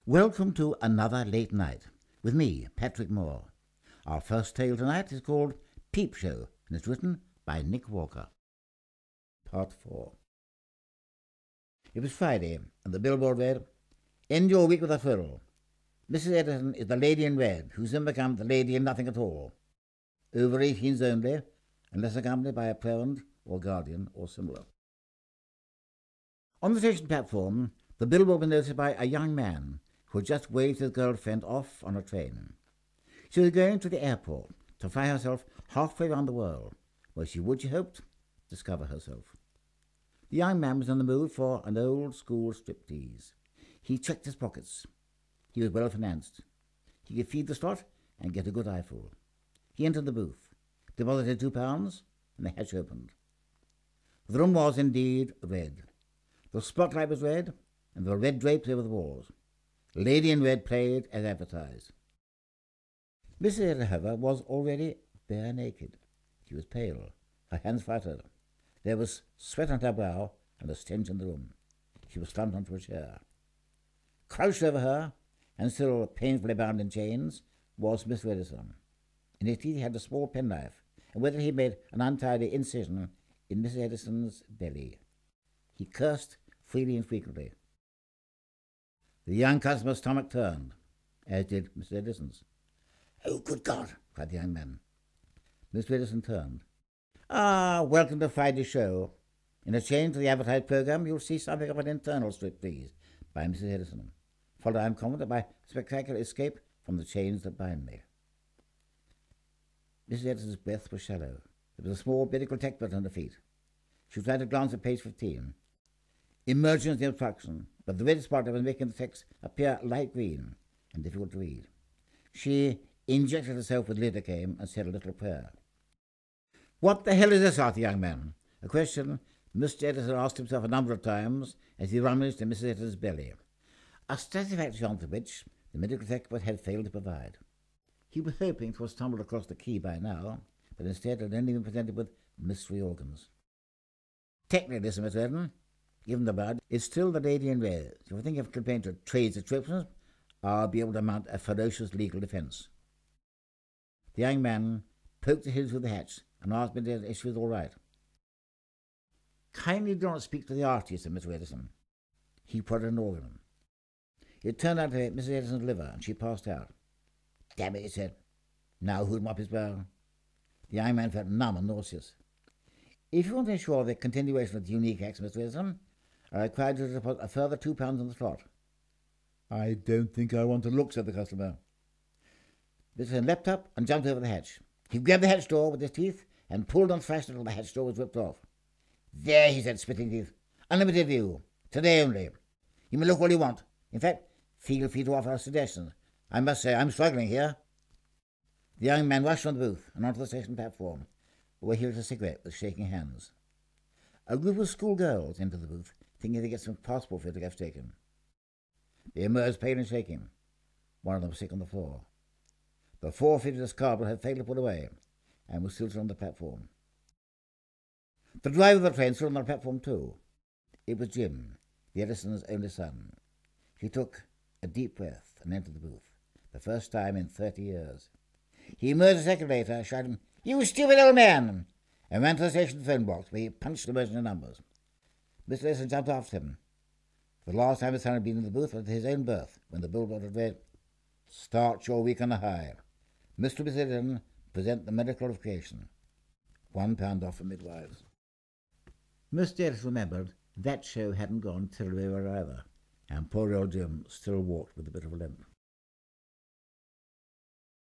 Welcome to another late night with me, Patrick Moore. Our first tale tonight is called Peepshow and it's written by Nick Walker. Part 4. It was Friday and the billboard read, "End your week with a thrill. Mrs. Edison is the lady in red who soon becomes the lady in nothing at all. Over 18s only, unless accompanied by a parent or guardian or similar." On the station platform, the billboard was noticed by a young man who had just waved his girlfriend off on a train. She was going to the airport to fly herself halfway around the world, where she would, she hoped, discover herself. The young man was in the mood for an old-school striptease. He checked his pockets. He was well-financed. He could feed the slot and get a good eyeful. He entered the booth, deposited £2, and the hatch opened. The room was indeed red. The spotlight was red, and there were red drapes over the walls. Lady in Red played as advertised. Mrs. Edison, however, was already bare naked. She was pale. Her hands fluttered. There was sweat on her brow and a stench in the room. She was slumped onto a chair. Crouched over her, and still painfully bound in chains, was Mr. Edison. In his teeth he had a small penknife, and with it he made an untidy incision in Mrs. Edison's belly. He cursed freely and frequently. The young customer's stomach turned, as did Mr. Edison's. "Oh, good God!" cried the young man. Mr. Edison turned. Welcome to Friday's show. In a change to the advertised program, you'll see something of an internal striptease by Mrs. Edison, followed, I am confident, by spectacular escape from the chains that bind me." Mrs. Edison's breath was shallow. There was a small medical textbook under her feet. She tried to glance at page 15. Emergency obstruction, but the red spot was making the text appear light green and difficult to read. She injected herself with lidocaine and said a little prayer. "What the hell is this?" asked the young man, a question Mr. Edison asked himself a number of times as he rummaged in Mrs. Edison's belly, a satisfactory answer which the medical textbook had failed to provide. He was hoping to have stumbled across the key by now, but instead had only been presented with mystery organs. "Technically, Mr. Edison, given the blood, is still the lady in red. If I think of complaint to trade descriptions, I'll be able to mount a ferocious legal defence." The young man poked his head through the hatch and asked me if she was all right. "Kindly do not speak to the artist," said Mr. Edison. He prodded an organ. It turned out to be Mrs. Edison's liver, and she passed out. "Damn it," he said. "Now who'd mop his brow?" The young man felt numb and nauseous. "If you want to ensure the continuation of the unique acts, Mr. Edison, I require you to deposit a further £2 on the slot." "I don't think I want to look," said the customer. Mr. Edison leapt up and jumped over the hatch. He grabbed the hatch door with his teeth and pulled and thrashed until the hatch door was ripped off. "There," he said, spitting teeth. "Unlimited view. Today only. You may look all you want. In fact, feel free to offer suggestions. I must say I'm struggling here." The young man rushed from the booth and onto the station platform, where he lit a cigarette with shaking hands. A group of schoolgirls entered the booth, thinking to get some passport photographs taken. They emerged pale and shaking. One of them was sick on the floor. The 450 carbon had failed to pull away, and was still on the platform. The driver of the train stood on the platform too. It was Jim, the Edison's only son. He took a deep breath and entered the booth, the first time in 30 years. He emerged a second later, shouting, "You stupid old man!" and ran to the station phone box, where he punched the emergency numbers. Mr. Edison jumped after him. The last time his son had been in the booth was at his own birth, when the billboard had read, "Start your week on a high. Mr. and Mrs. Edison present the medical qualification. £1 off for midwives." Mr. Edison remembered that show hadn't gone terribly well either, and poor old Jim still walked with a bit of a limp.